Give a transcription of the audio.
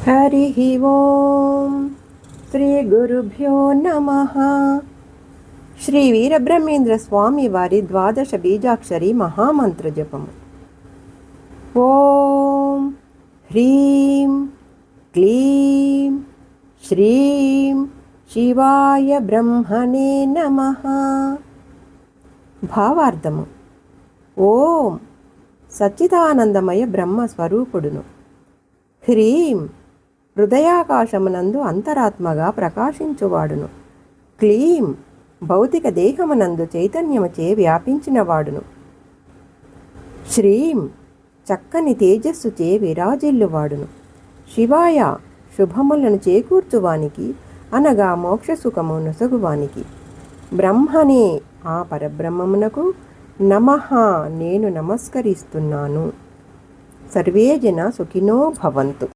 हरिः ओं శ్రీ గురుభ్యో నమః. శ్రీ వీరబ్రహ్మేంద్ర స్వామి వారి ద్వాదశ బీజాక్షరి మహామంత్ర జపము. ఓం హ్రీం క్లీం శ్రీం శివాయ బ్రహ్మణే నమః. భావార్థము: ఓం సచ్చిదానందమయ బ్రహ్మ స్వరూపుడును. హ్రీం హృదయాకాశమునందు అంతరాత్మగా ప్రకాశించువాడును. క్లీం భౌతిక దేహమునందు చైతన్యముచే వ్యాపించినవాడును. శ్రీం చక్కని తేజస్సుచే విరాజిల్లువాడును. శివాయ శుభములను చేకూర్చువానికి, అనగా మోక్షసుఖము నొసగువానికి. బ్రహ్మనే ఆ పరబ్రహ్మమునకు నమః నేను నమస్కరిస్తున్నాను. సర్వే జన సుఖినో భవంతు.